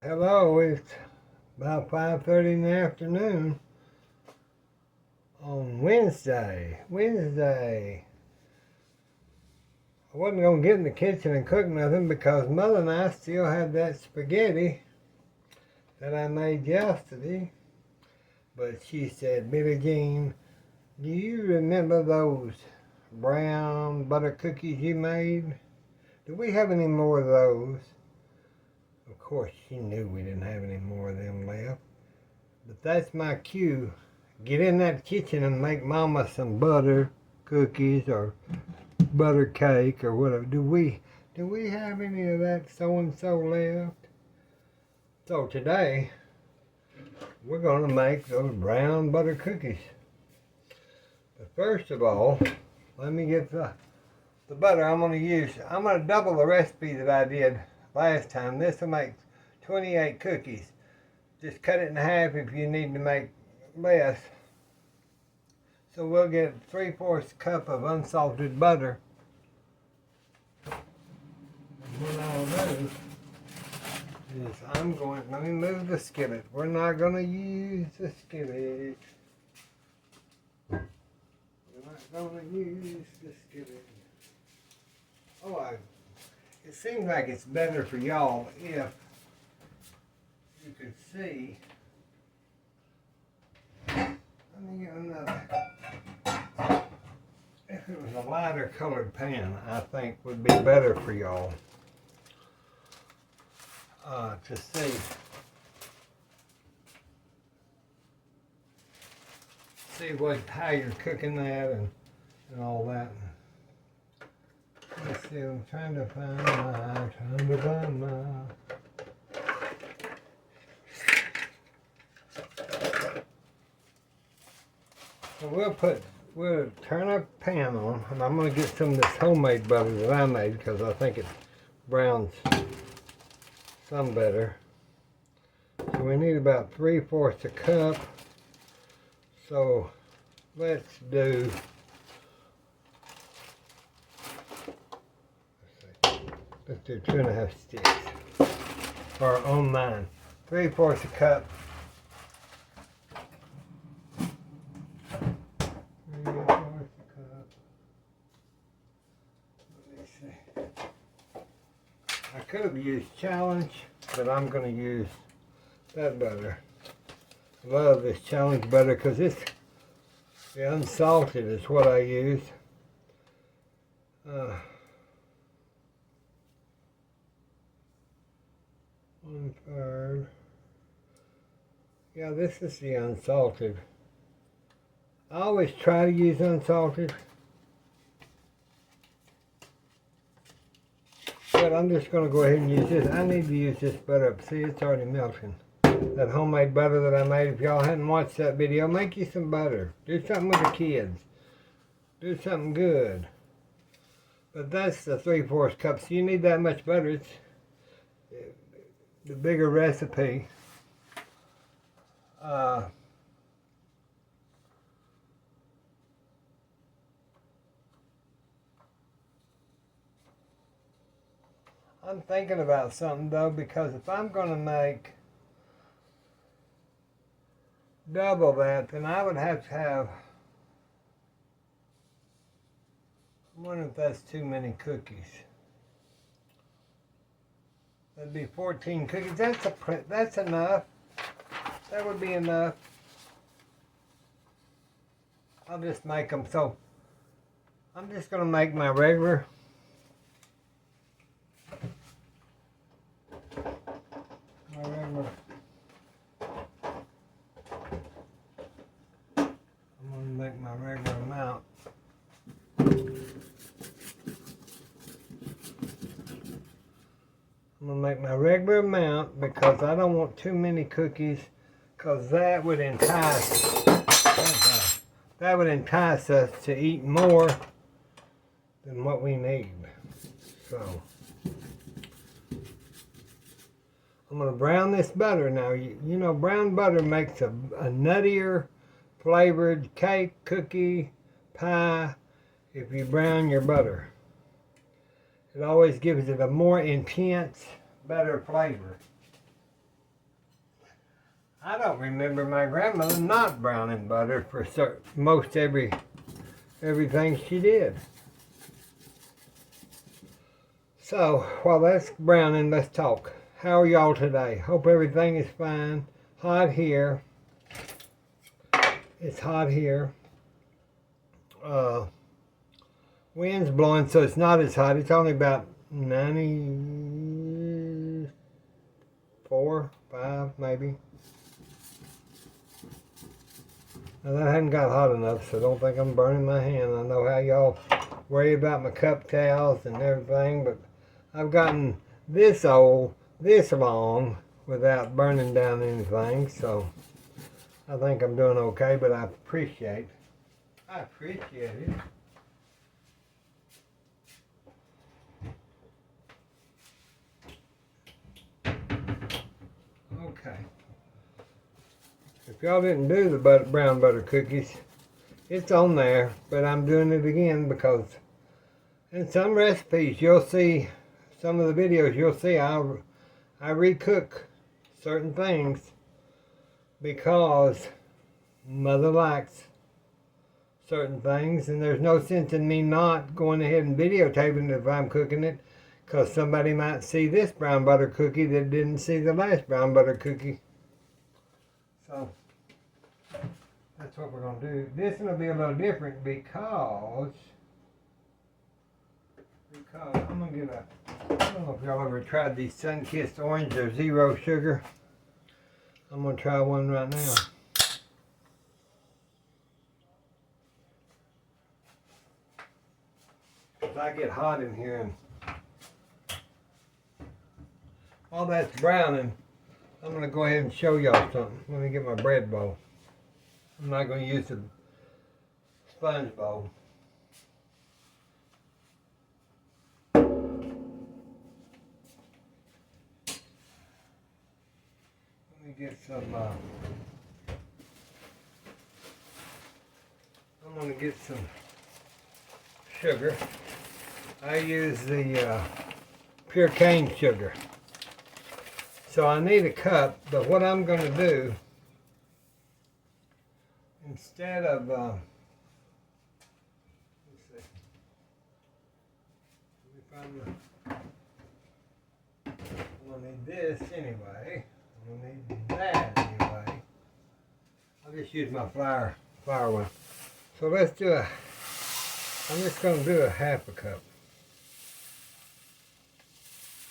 Hello, it's about 5:30 in the afternoon on Wednesday. I wasn't going to get in the kitchen and cook nothing because Mother and I still had that spaghetti that I made yesterday. But she said, Billie Jean, do you remember those brown butter cookies you made? Do we have any more of those? Of course, she knew we didn't have any more of them left. But that's my cue. Get in that kitchen and make Mama some butter cookies or butter cake or whatever. Do we have any of that so-and-so left? So today, we're going to make those brown butter cookies. But first of all, let me get the butter I'm going to use. I'm going to double the recipe that I did last time. This will make 28 cookies. Just cut it in half if you need to make less. So we'll get 3/4 cup of unsalted butter. And what I'll do is let me move the skillet. We're not going to use the skillet. It seems like it's better for y'all if you could see. Let me get another. If it was a lighter colored pan, I think would be better for y'all to see how you're cooking that and all that. Let's see, I'm trying to find my. So we'll turn our pan on, and I'm going to get some of this homemade butter that I made because I think it browns some better. So we need about 3/4 a cup. So let's do. Let's do 2.5 sticks, or on mine, 3/4 a cup. 3/4 a cup. Let me see. I could have used Challenge, but I'm going to use that butter. I love this Challenge butter because it's the unsalted is what I use. 1/3. Yeah, this is the unsalted. I always try to use unsalted, but I'm just going to go ahead and use this. I need to use this butter up. See, it's already melting. That homemade butter that I made. If y'all hadn't watched that video, make you some butter. Do something with the kids. Do something good. But that's the 3/4 cup. So you need that much butter. It's the bigger recipe. I'm thinking about something though, because if I'm going to make double that, then I would have to have. I wonder if that's too many cookies. That'd be 14 cookies. That's enough. That would be enough. I'll just make them. So I'm just going to make my regular. I'm going to make my regular amount. I'm going to make my regular amount because I don't want too many cookies, because that would entice us to eat more than what we need. So I'm going to brown this butter. Now, you know, brown butter makes a nuttier flavored cake, cookie, pie if you brown your butter. It always gives it a more intense, better flavor. I don't remember my grandmother not browning butter for most everything she did. So, while that's browning, let's talk. How are y'all today? Hope everything is fine. Hot here. It's hot here. Wind's blowing, so it's not as hot. It's only about 94, 5 maybe. Now that hadn't got hot enough, so don't think I'm burning my hand. I know how y'all worry about my cup towels and everything, but I've gotten this old, this long, without burning down anything, so I think I'm doing okay, but I appreciate it. Okay. If y'all didn't do the brown butter cookies, it's on there, but I'm doing it again because in some recipes you'll see, some of the videos you'll see I recook certain things because Mother likes certain things, and there's no sense in me not going ahead and videotaping it if I'm cooking it, because somebody might see this brown butter cookie that didn't see the last brown butter cookie. So that's what we're going to do. This one will be a little different because I'm going to get I don't know if y'all ever tried these sun-kissed orange. They're 0 sugar. I'm going to try one right now. I get hot in here, and while that's browning, I'm going to go ahead and show y'all something. Let me get my bread bowl. I'm not going to use the sponge bowl. Let me get some, I'm going to get some sugar. I use the pure cane sugar. So I need a cup, but what I'm going to do, instead of, let's see, let me find I'm going to need this anyway. I'm going to need that anyway. I'll just use my flour one. So let's do I'm just going to do a half a cup.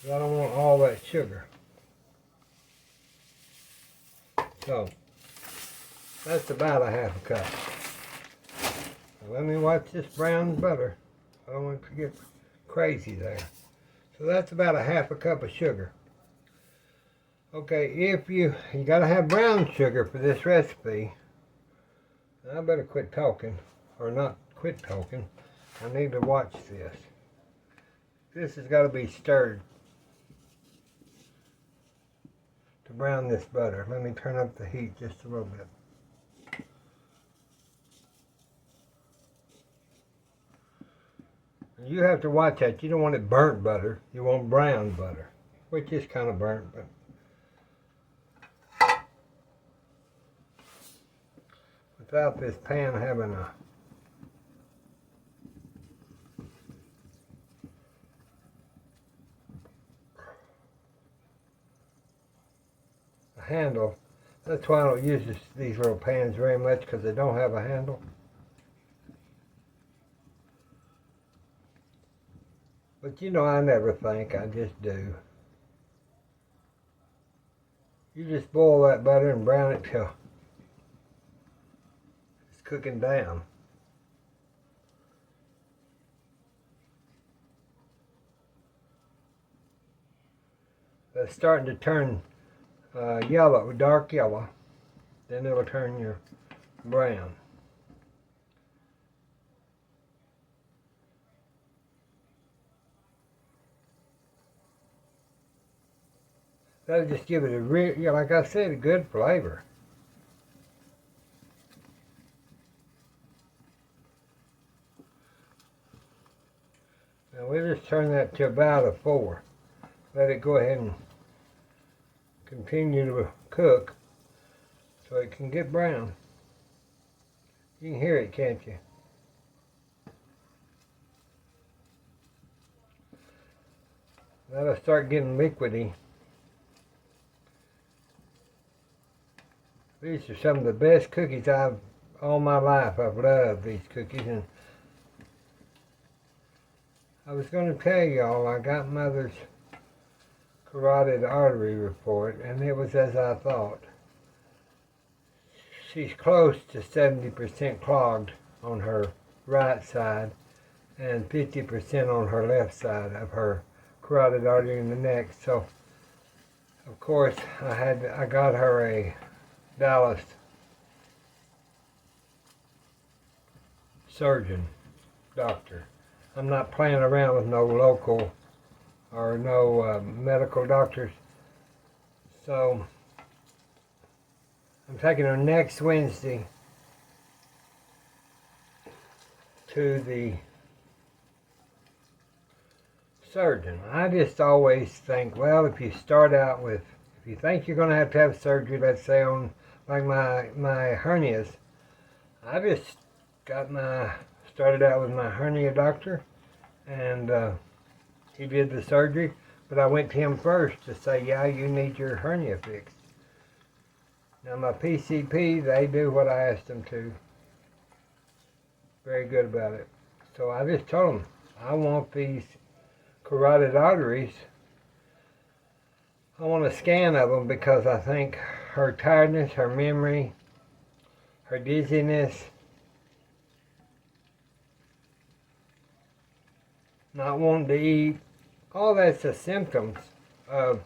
I don't want all that sugar. So, that's about a half a cup. Now let me watch this brown butter. I don't want to get crazy there. So that's about a half a cup of sugar. Okay, if you got to have brown sugar for this recipe. I better quit talking, or not quit talking. I need to watch this. This has got to be stirred to brown this butter. Let me turn up the heat just a little bit. You have to watch that. You don't want it burnt butter. You want brown butter, which is kind of burnt, but without this pan having a handle. That's why I don't use these little pans very much, because they don't have a handle. But you know, I never think, I just do. You just boil that butter and brown it till it's cooking down. That's starting to turn yellow, dark yellow. Then it'll turn your brown. That'll just give it a real, like I said, a good flavor. Now we'll just turn that to about a 4. Let it go ahead and continue to cook. so it can get brown. You can hear it, can't you? That'll start getting liquidy. These are some of the best cookies all my life. I've loved these cookies, and I was going to tell y'all I got Mother's carotid artery report, and it was as I thought. She's close to 70% clogged on her right side and 50% on her left side of her carotid artery in the neck. So, of course, I got her a Dallas surgeon, doctor. I'm not playing around with no local or no medical doctors. So I'm taking her next Wednesday to the surgeon. I just always think, well, if you think you're going to have surgery, let's say on like my hernias, I just started out with my hernia doctor, and he did the surgery, but I went to him first to say, yeah, you need your hernia fixed. Now my PCP, they do what I asked them to. Very good about it. So I just told them, I want these carotid arteries. I want a scan of them because I think her tiredness, her memory, her dizziness, not wanting to eat, all that's the symptoms of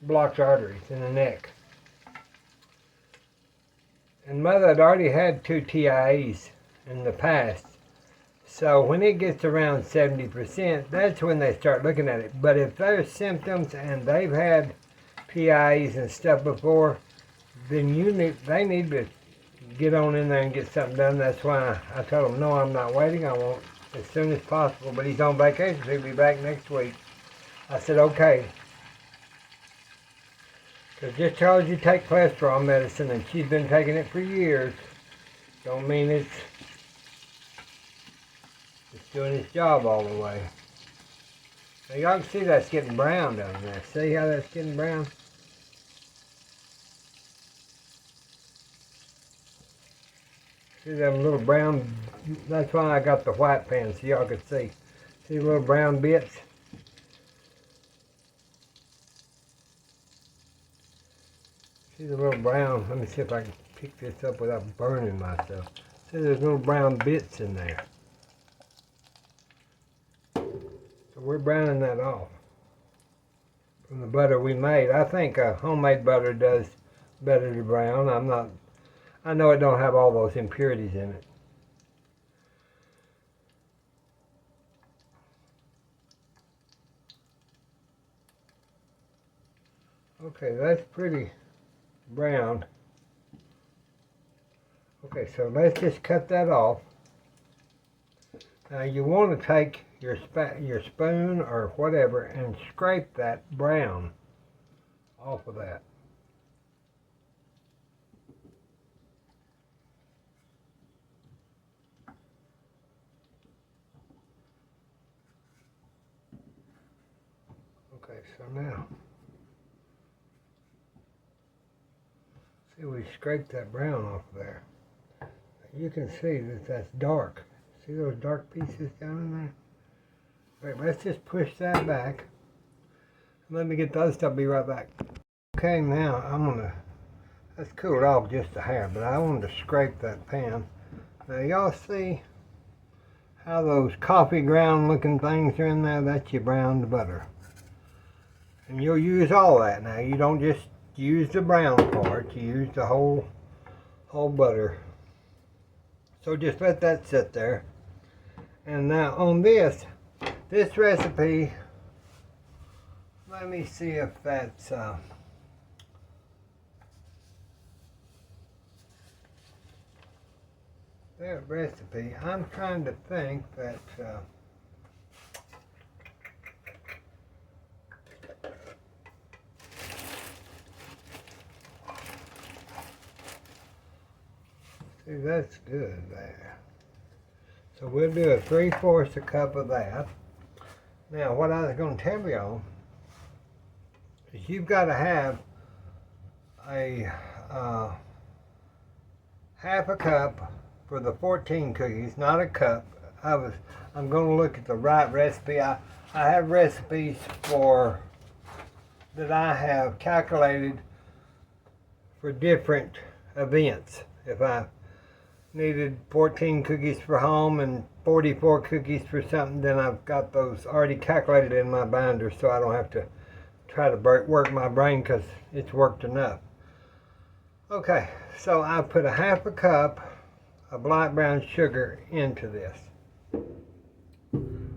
blocked arteries in the neck. And Mother had already had 2 TIAs in the past. So when it gets around 70%, that's when they start looking at it. But if there's symptoms and they've had PIAs and stuff before, then they need to get on in there and get something done. That's why I told him, no, I'm not waiting. I want as soon as possible. But he's on vacation, so he'll be back next week. I said, okay. Because just because you take cholesterol medicine, and she's been taking it for years, don't mean it's doing its job all the way. Now y'all can see that's getting brown down there. See how that's getting brown? See them little brown, that's why I got the white pen so y'all could see. See the little brown bits? See the little brown, let me see if I can pick this up without burning myself. See there's little brown bits in there. So we're browning that off from the butter we made. I think homemade butter does better to brown. I know it don't have all those impurities in it. Okay, that's pretty brown. Okay, so let's just cut that off. Now you want to take your spoon or whatever and scrape that brown off of that. Okay, so now, see, we scraped that brown off of there. You can see that that's dark. See those dark pieces down in there? Wait, let's just push that back. Let me get the other stuff, be right back. Okay, now that's cooled off just a hair, but I wanted to scrape that pan. Now y'all see how those coffee ground looking things are in there? That's your browned butter. And you'll use all that now. You don't just use the brown part, you use the whole butter. So just let that sit there. And now on this recipe, let me see if that's that recipe. I'm trying to think that See, that's good there. So we'll do a 3/4 a cup of that. Now, what I was going to tell y'all is you've got to have a half a cup for the 14 cookies, not a cup. I'm going to look at the right recipe. I have recipes that I have calculated for different events. If I needed 14 cookies for home and 44 cookies for something, then I've got those already calculated in my binder, so I don't have to try to work my brain because it's worked enough. Okay, so I put a half a cup of light brown sugar into this.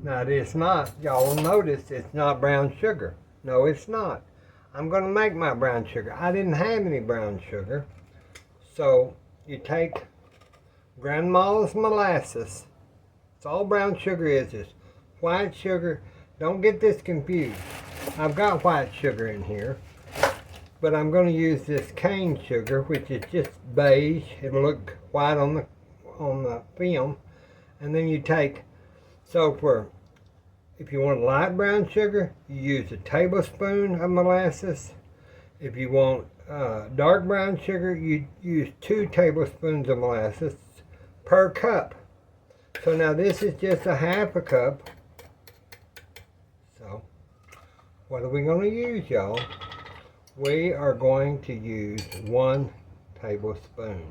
Now it is not, y'all will notice it's not brown sugar. No, it's not. I'm going to make my brown sugar. I didn't have any brown sugar. So you take grandma's molasses. It's all brown sugar is white sugar. Don't get this confused. I've got white sugar in here, but I'm going to use this cane sugar, which is just beige. It'll look white on the film. And then you take, if you want light brown sugar, you use a tablespoon of molasses. If you want dark brown sugar, you use 2 tablespoons of molasses per cup. So now this is just a half a cup. So what are we going to use, y'all? We are going to use 1 tablespoon.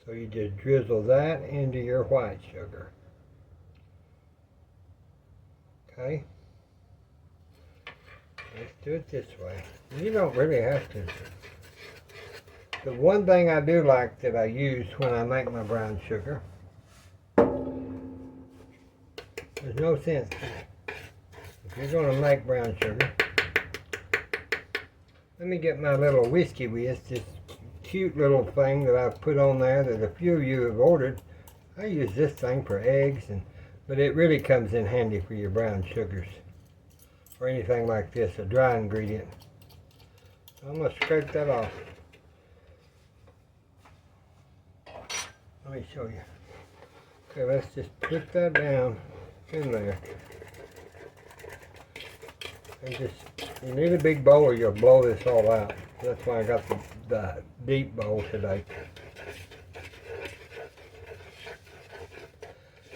So you just drizzle that into your white sugar. Okay? Let's do it this way. You don't really have to. The one thing I do like that I use when I make my brown sugar, there's no sense. If you're going to make brown sugar, let me get my little whiskey whisk, this cute little thing that I've put on there that a few of you have ordered. I use this thing for eggs, but it really comes in handy for your brown sugars or anything like this, a dry ingredient. So I'm going to scrape that off. Let me show you. Okay, let's just put that down in there. And you need a big bowl or you'll blow this all out. That's why I got the deep bowl today.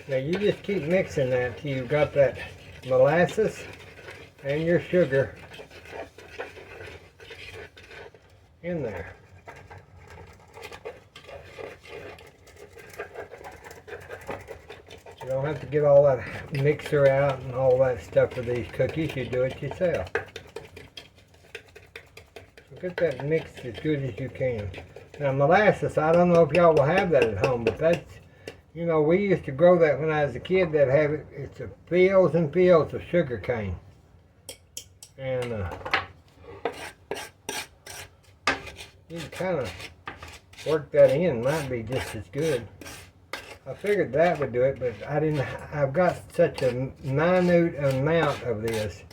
Now you just keep mixing that till you've got that molasses and your sugar in there. You don't have to get all that mixer out and all that stuff for these cookies. You do it yourself. So get that mixed as good as you can. Now molasses, I don't know if y'all will have that at home, but that's, you know, we used to grow that when I was a kid. That have it. It's a fields and fields of sugar cane, and you can kind of work that in. Might be just as good. I figured that would do it, but I didn't. I've got such a minute amount of this.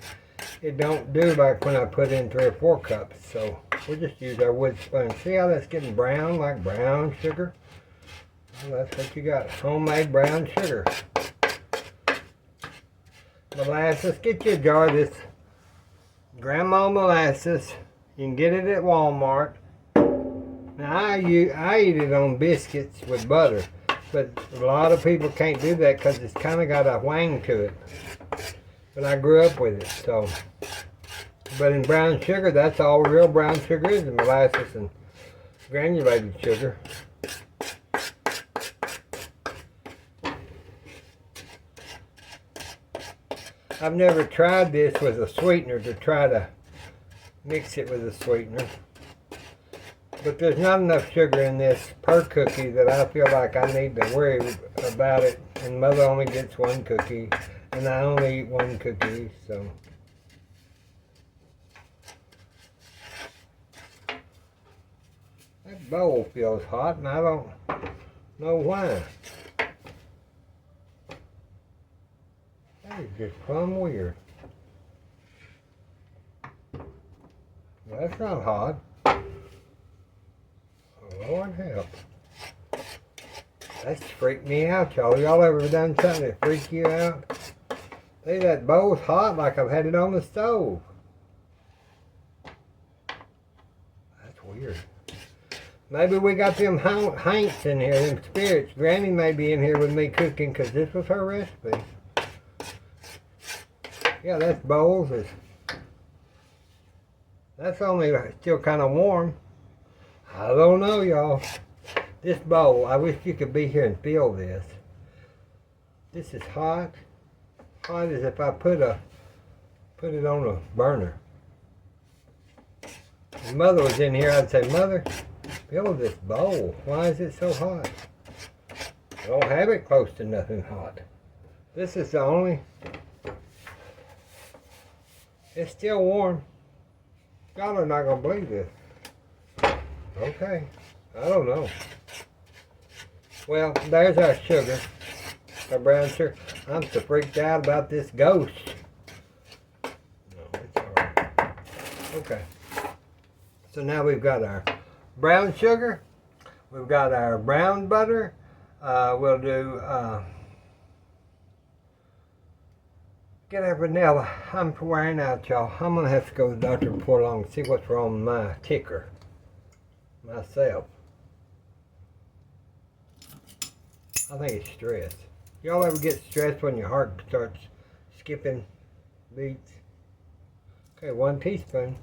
It don't do like when I put in 3 or 4 cups. So we'll just use our wood spoon. See how that's getting brown, like brown sugar? Well, that's what you got, homemade brown sugar. Molasses, get you a jar of this grandma molasses. You can get it at Walmart. Now I eat it on biscuits with butter, but a lot of people can't do that because it's kind of got a wang to it. But I grew up with it, so. But in brown sugar, that's all real brown sugar is, molasses and granulated sugar. I've never tried this with a sweetener to try to mix it with a sweetener. But there's not enough sugar in this per cookie that I feel like I need to worry about it. And Mother only gets 1 cookie, and I only eat 1 cookie, so. That bowl feels hot, and I don't know why. That is just plumb weird. That's not hot. Lord help. That's freaked me out, y'all. Y'all ever done something that freak you out? See, that bowl's hot like I've had it on the stove. That's weird. Maybe we got them haints in here, them spirits. Granny may be in here with me cooking because this was her recipe. Yeah, that's bowls. That's only still kind of warm. I don't know, y'all. This bowl, I wish you could be here and feel this. This is hot. Hot as if I put it on a burner. If Mother was in here, I'd say, Mother, feel this bowl. Why is it so hot? I don't have it close to nothing hot. This is the only. It's still warm. Y'all are not gonna believe this. Okay, I don't know. Well, there's our sugar, our brown sugar. I'm so freaked out about this ghost. No, it's all right. Okay. So now we've got our brown sugar. We've got our brown butter. We'll do, get our vanilla. I'm wearing out, y'all. I'm going to have to go to the doctor before long and see what's wrong with my ticker. Myself. I think it's stress. Y'all ever get stressed when your heart starts skipping beats? Okay, 1 teaspoon.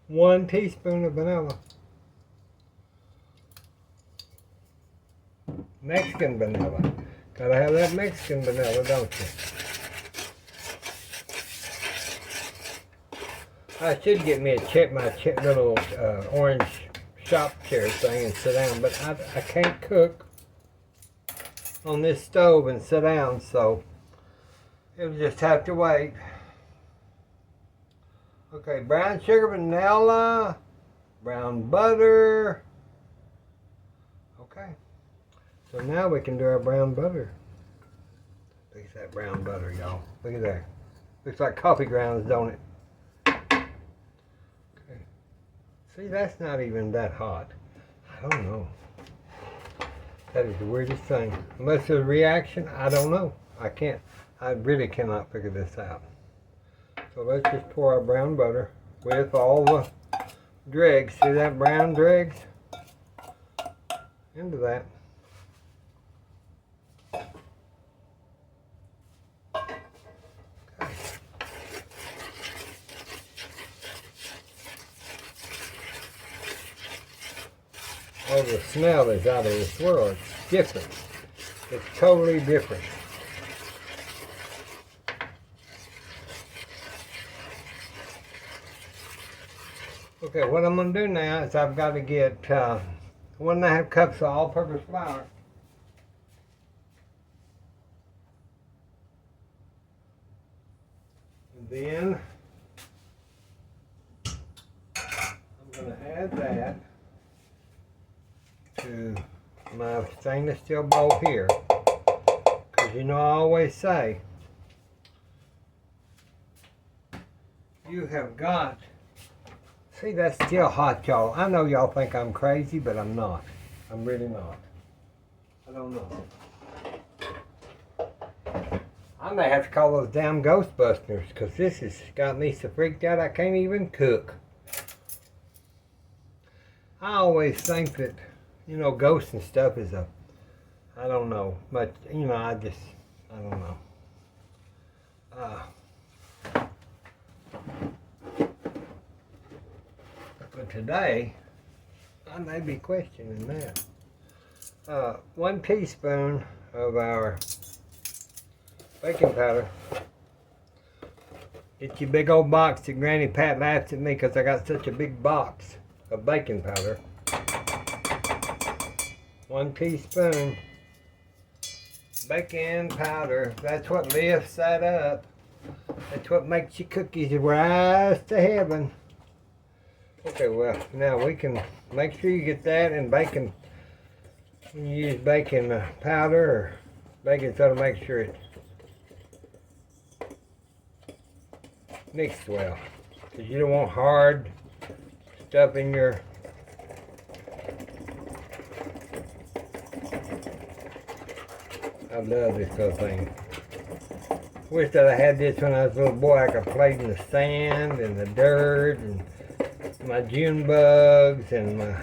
1 teaspoon of vanilla. Mexican vanilla. Gotta have that Mexican vanilla, don't you? I should get me my little orange shop chair thing and sit down, but I can't cook on this stove and sit down, so it'll just have to wait. Okay, brown sugar, vanilla, brown butter. Okay, so now we can do our brown butter. Look at that brown butter, y'all. Look at that. Looks like coffee grounds, don't it? Okay. See, that's not even that hot. I don't know. That is the weirdest thing. Unless there's a reaction, I don't know. I really cannot figure this out. So let's just pour our brown butter with all the dregs. See that brown dregs? Into that. Okay. Oh, the smell is out of this world. It's different. It's totally different. Okay, what I'm going to do now is I've got to get 1.5 cups of all-purpose flour. And then I'm going to add that to my stainless steel bowl here. Because you know I always say, you have got. See, that's still hot, y'all. I know y'all think I'm crazy, but I'm not. I'm really not. I don't know. I may have to call those damn Ghostbusters, because this has got me so freaked out I can't even cook. I always think that, you know, ghosts and stuff is I don't know. But, you know, I don't know. But today, I may be questioning that. 1 teaspoon of our baking powder. Get your big old box that Granny Pat laughs at me because I got such a big box of baking powder. 1 teaspoon baking powder. That's what lifts that up. That's what makes your cookies rise to heaven. Okay, well, now we can make sure you get that and baking. You use baking powder or baking soda, make sure it mixed well. Because you don't want hard stuff in your I love this little thing. Wish that I had this when I was a little boy. I could play in the sand and the dirt and my June bugs and my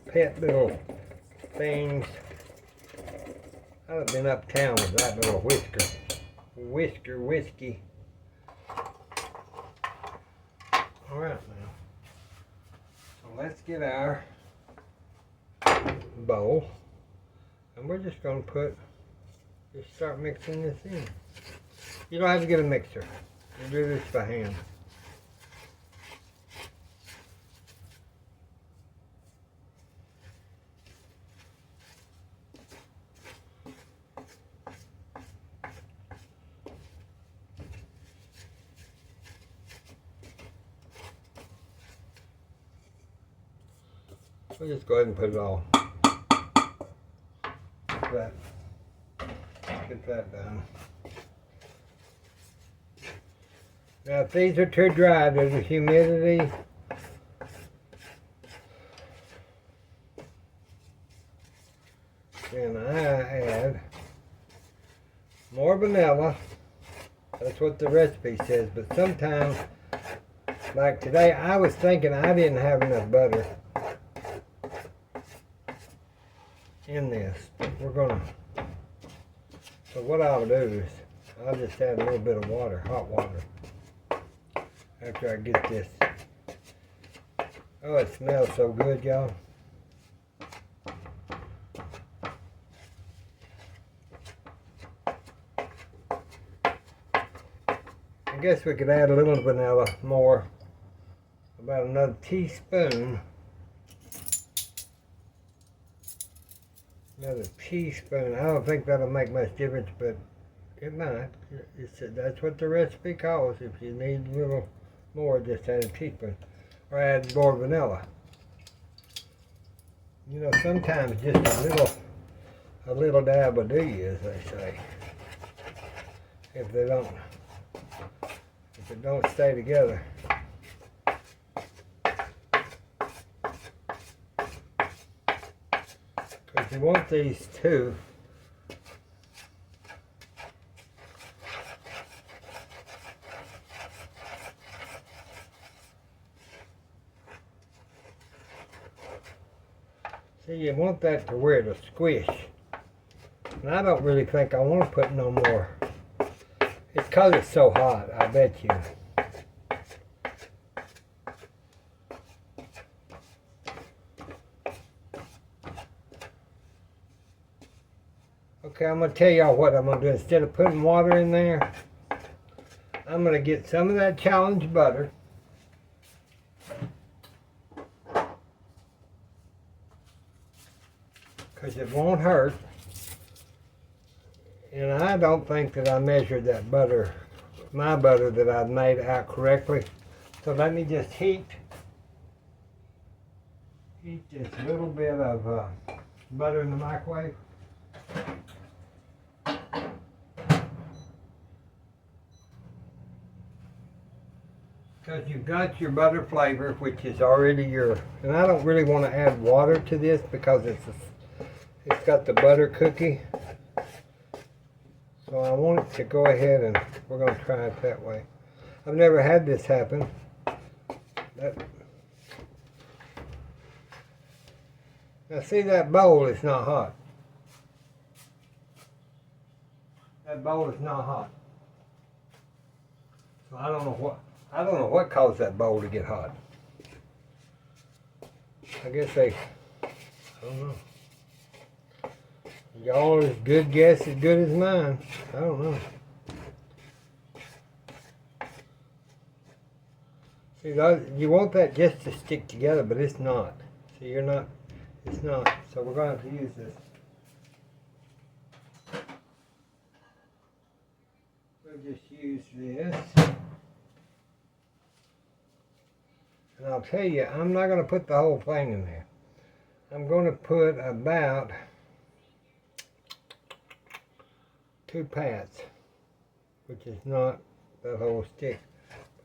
pet little things. I'd have been uptown with that little whiskey. Alright now. So let's get our bowl. And we're just going to just start mixing this in. You don't have to get a mixer. You do this by hand. We'll just go ahead and put it all. Get that done. Now if these are too dry, there's a humidity. Then I add more vanilla. That's what the recipe says, but sometimes, like today, I was thinking I didn't have enough butter in this. So what I'll do is, I'll just add a little bit of water, hot water, after I get this. Oh, it smells so good, y'all. I guess we could add a little vanilla more, about another teaspoon. Another teaspoon. I don't think that'll make much difference, but it might. That's what the recipe calls. If you need a little more, just add a teaspoon. Or add more vanilla. You know, sometimes just a little dab will do you, as they say. If it don't stay together. Because you want these two you want that to where it'll squish. And I don't really think I want to put no more. It's because it's so hot, I bet you. Okay, I'm going to tell y'all what I'm going to do. Instead of putting water in there, I'm going to get some of that challenge butter. Because it won't hurt. And I don't think that I measured that butter, my butter that I've made out correctly. So let me just heat just a little bit of butter in the microwave. Because you've got your butter flavor, which is already and I don't really want to add water to this because it's got the butter cookie. So I want it to go ahead and we're going to try it that way. I've never had this happen. Now see, that bowl is not hot. That bowl is not hot. So I don't know what caused that bowl to get hot. I guess I don't know. Y'all's good guess as good as mine. I don't know. See, you want that just to stick together, but it's not. See, it's not. So we're going to have to use this. We'll just use this. And I'll tell you, I'm not going to put the whole thing in there. I'm going to put about 2 pats, which is not the whole stick.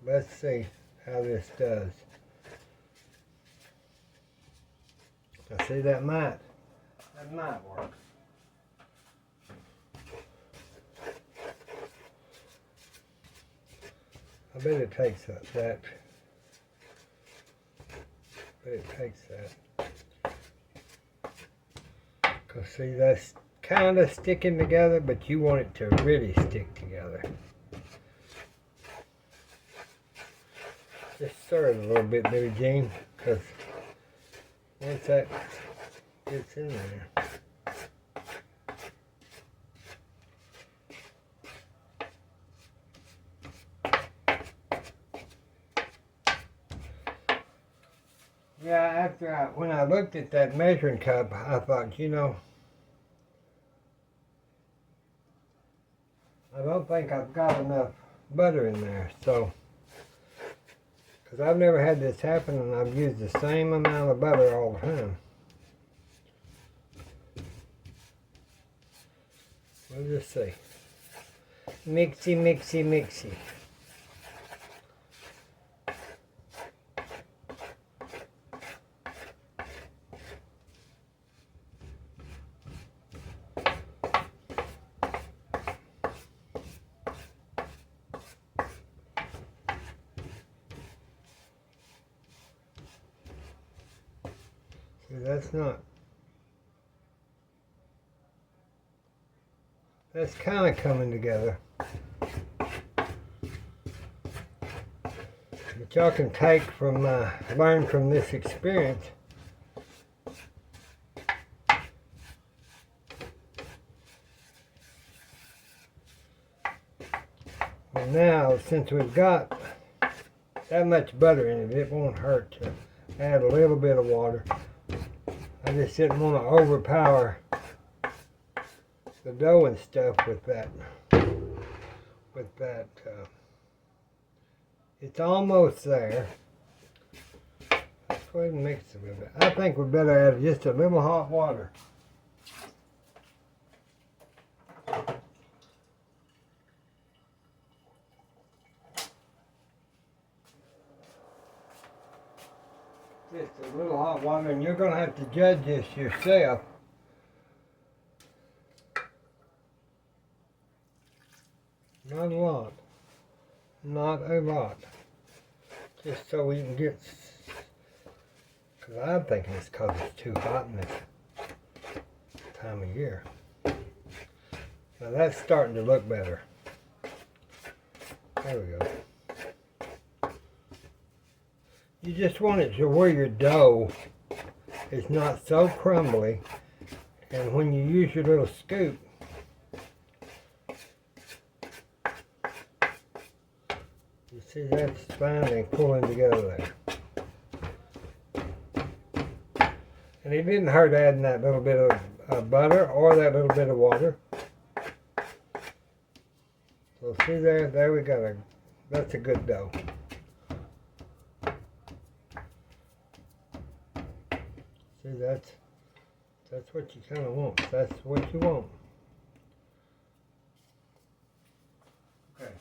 Let's see how this does. I see that might work. I bet it takes that. I bet it takes that. Because see, that's kind of sticking together, but you want it to really stick together. Just stir it a little bit, Billie Jean, because once that gets in there. Yeah, when I looked at that measuring cup, I thought, you know, I don't think I've got enough butter in there, so, because I've never had this happen and I've used the same amount of butter all the time. We'll just see. Mixy, mixy, mixy. That's kind of coming together. But y'all can learn from this experience. And now, since we've got that much butter in it, it won't hurt to add a little bit of water. I just didn't want to overpower the dough and stuff with that. It's almost there. Let's go ahead and mix it a little bit. I think we better add just a little hot water. Just a little hot water, and you're going to have to judge this yourself. Not a lot. Not a lot. Just so we can get, because I'm thinking it's because it's too hot in this time of year. Now that's starting to look better. There we go. You just want it to where your dough is not so crumbly, and when you use your little scoop, you see that's finally pulling together there. And it didn't hurt adding that little bit of butter or that little bit of water. So see there we got that's a good dough. See, that's what you kind of want. That's what you want. Okay.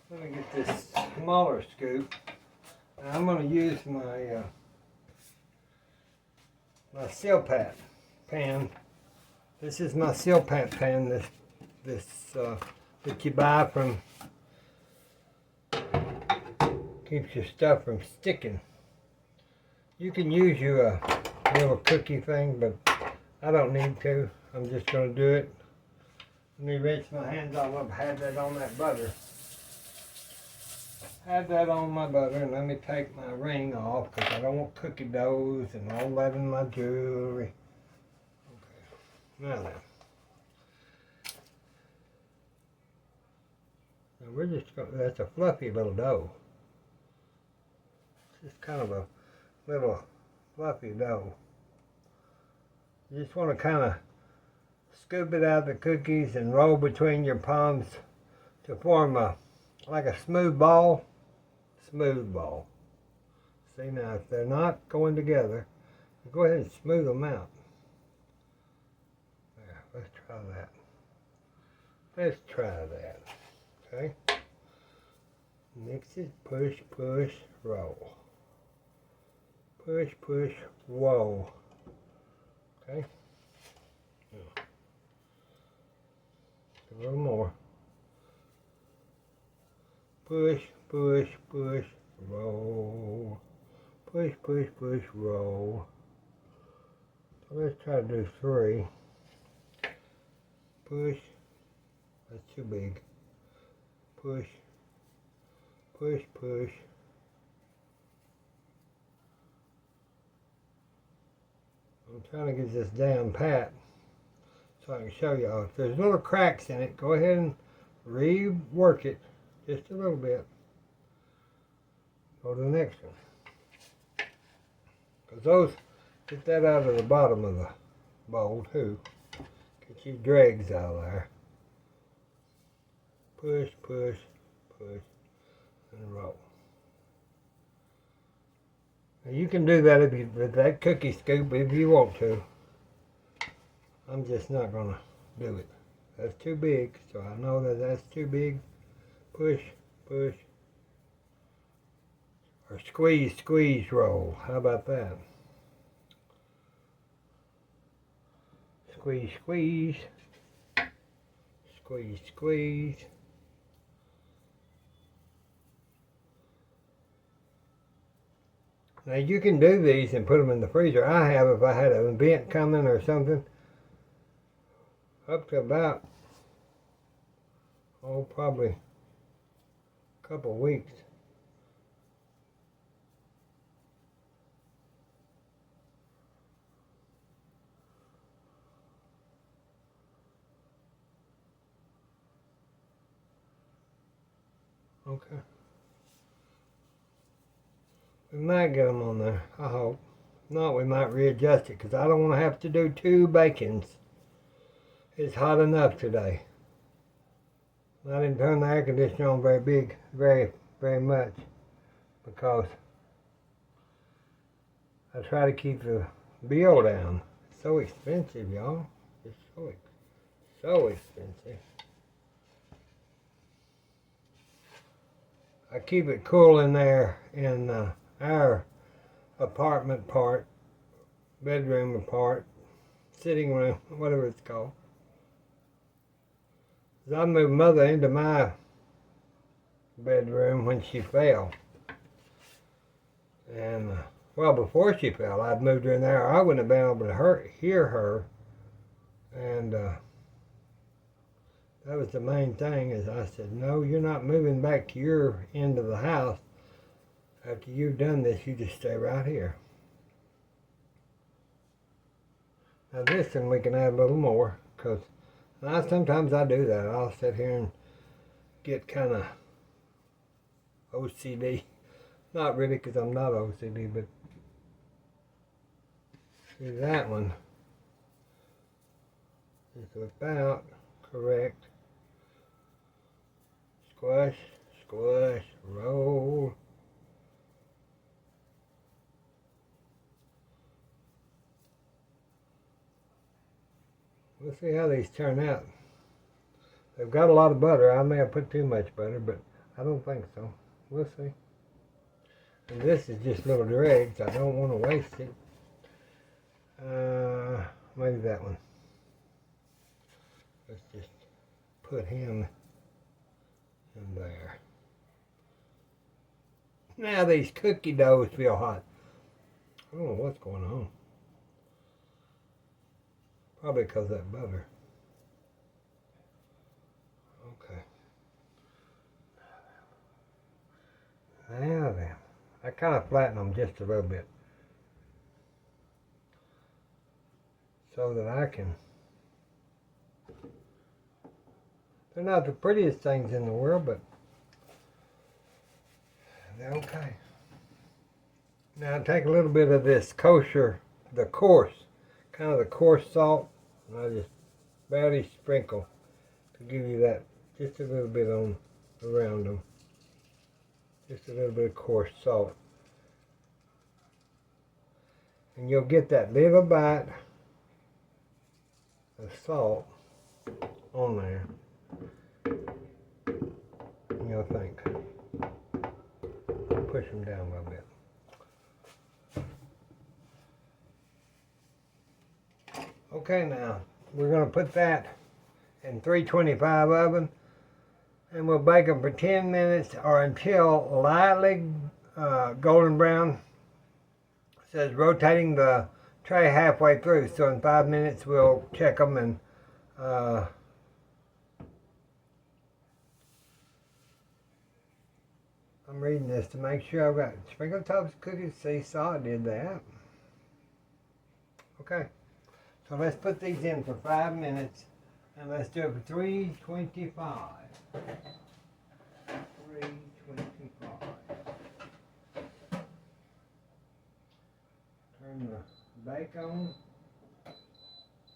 Let me get this smaller scoop. Now I'm going to use my my silpat pan. This is my silpat pan. This that you buy from. Keeps your stuff from sticking. You can use your little cookie thing, but I don't need to. I'm just going to do it. Let me rinse my hands all up. Had that on that butter. Had that on my butter, and let me take my ring off because I don't want cookie doughs and all that in my jewelry. Okay. Now then. Now we're just going. That's a fluffy little dough. Just kind of a little fluffy dough. You just want to kind of scoop it out of the cookies and roll between your palms to form like a smooth ball. Smooth ball. See now, if they're not going together, go ahead and smooth them out. There, let's try that. Let's try that. Okay. Mix it, push, push, roll. Push, push, roll. Okay. A little more. Push, push, push, roll. Push, push, push, roll. So let's try to do 3. Push. That's too big. Push. Push, push. I'm trying to get this down pat so I can show y'all. If there's little cracks in it, go ahead and rework it just a little bit. Go to the next one. Because those, get that out of the bottom of the bowl too. Get your dregs out of there. Push, push, push, and roll. Now you can do that with that cookie scoop if you want to. I'm just not going to do it. That's too big, so I know that that's too big. Push, push, or squeeze, squeeze, roll. How about that? Squeeze, squeeze, squeeze, squeeze. Now you can do these and put them in the freezer. I have if I had an event coming or something. Up to about, oh, probably a couple of weeks. Okay. We might get them on there, I hope. If not, we might readjust it because I don't want to have to do 2 bacons. It's hot enough today. I didn't turn the air conditioner on very much because I try to keep the bill down. It's so expensive, y'all. It's so expensive. I keep it cool in there in our apartment part, bedroom part, sitting room, whatever it's called. I moved Mother into my bedroom when she fell. And, well, before she fell, I'd moved her in there. I wouldn't have been able to hear her. And that was the main thing, is I said, no, you're not moving back to your end of the house. After you've done this, you just stay right here. Now this one we can add a little more, because sometimes I do that. I'll sit here and get kind of OCD. Not really, because I'm not OCD, but see, that one is about correct. Squash, squash, roll. We'll see how these turn out. They've got a lot of butter. I may have put too much butter, but I don't think so. We'll see. And this is just little dregs. I don't want to waste it. Maybe that one. Let's just put him in there. Now these cookie doughs feel hot. I don't know what's going on. Probably because of that butter. Okay. Now then, I kind of flatten them just a little bit so that I can. They're not the prettiest things in the world, but they're okay. Now take a little bit of this kosher, the coarse salt, and I just barely sprinkle to give you that, just a little bit on around them. Just a little bit of coarse salt. And you'll get that little bite of salt on there. And you'll think, push them down a little bit. Okay, now we're going to put that in 325 oven. And we'll bake them for 10 minutes or until lightly golden brown. It says rotating the tray halfway through. So in 5 minutes we'll check them and I'm reading this to make sure I've got sprinkled tops cookies. See, saw I did that. Okay, so let's put these in for 5 minutes and let's do it for 325. 325. Turn the bake on.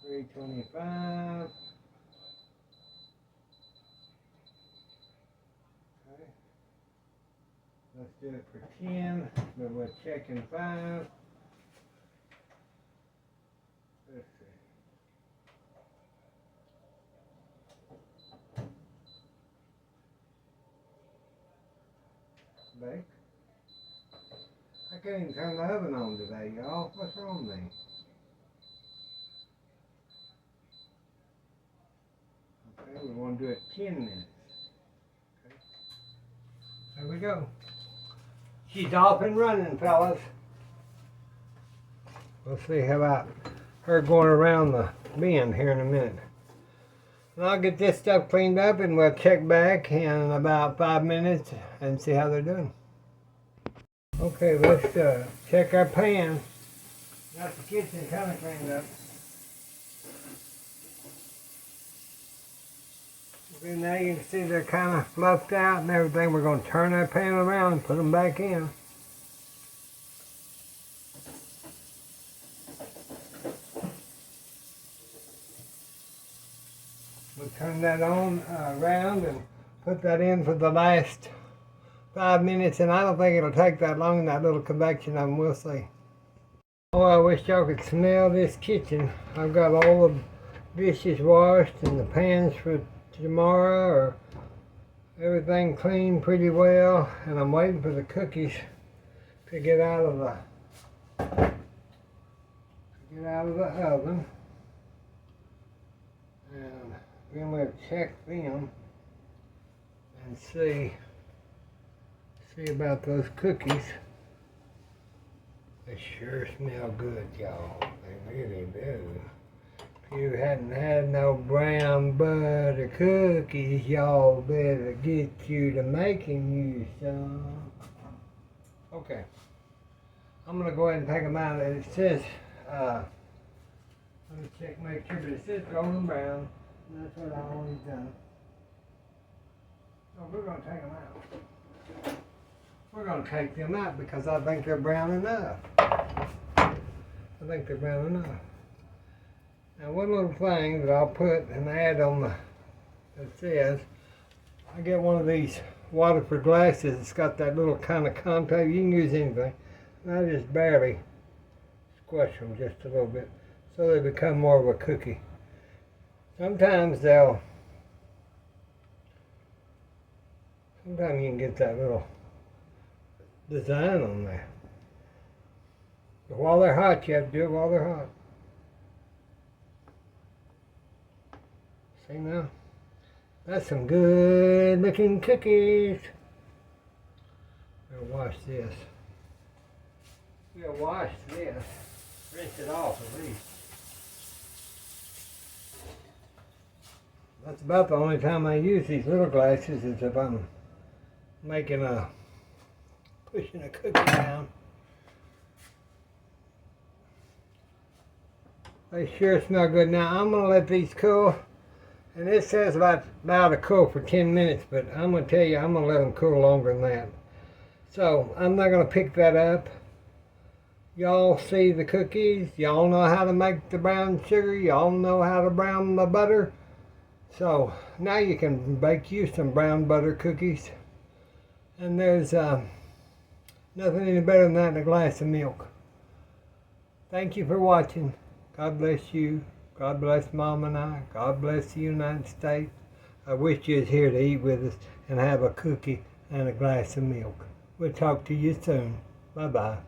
325. Okay. Let's do it for 10, but we're checking 5. Let's see. Bake. I can't even turn the oven on today, y'all. What's wrong with me? Okay, we want to do it 10 minutes. Okay. There we go. She's off and running, fellas. We'll see how about her going around the bend here in a minute. And I'll get this stuff cleaned up and we'll check back in about 5 minutes and see how they're doing. Okay, let's check our pan. Got the kitchen kind of cleaned up. Okay, now you can see they're kind of fluffed out and everything. We're going to turn our pan around and put them back in. We'll turn that on around and put that in for the last 5 minutes, and I don't think it'll take that long in that little convection oven. We'll see. Oh, I wish y'all could smell this kitchen. I've got all the dishes washed and the pans for tomorrow, or everything cleaned pretty well, and I'm waiting for the cookies to get out of the oven. And then we'll check them and see about those cookies. They sure smell good, y'all. They really do. If you hadn't had no brown butter cookies, y'all better get you to making you some. Okay. I'm going to go ahead and take them out. It says, let me check, make sure, but it says golden brown. And that's what I always done. So we're going to take them out. We're going to take them out because I think they're brown enough. I think they're brown enough. Now one little thing that I'll put and add on that says, I get one of these waterproof glasses. It's got that little kind of contact. You can use anything. And I just barely squash them just a little bit so they become more of a cookie. Sometimes you can get that little design on there. But while they're hot, you have to do it while they're hot. See now? That's some good looking cookies. We'll wash this. We'll wash this. Rinse it off at least. That's about the only time I use these little glasses is if I'm pushing a cookie down. They sure smell good. Now I'm going to let these cool. And it says about to cool for 10 minutes, but I'm going to tell you, I'm going to let them cool longer than that. So I'm not going to pick that up. Y'all see the cookies. Y'all know how to make the brown sugar. Y'all know how to brown the butter. So now you can bake you some brown butter cookies. And there's nothing any better than that in a glass of milk. Thank you for watching. God bless you. God bless Mom and I. God bless the United States. I wish you was here to eat with us and have a cookie and a glass of milk. We'll talk to you soon. Bye-bye.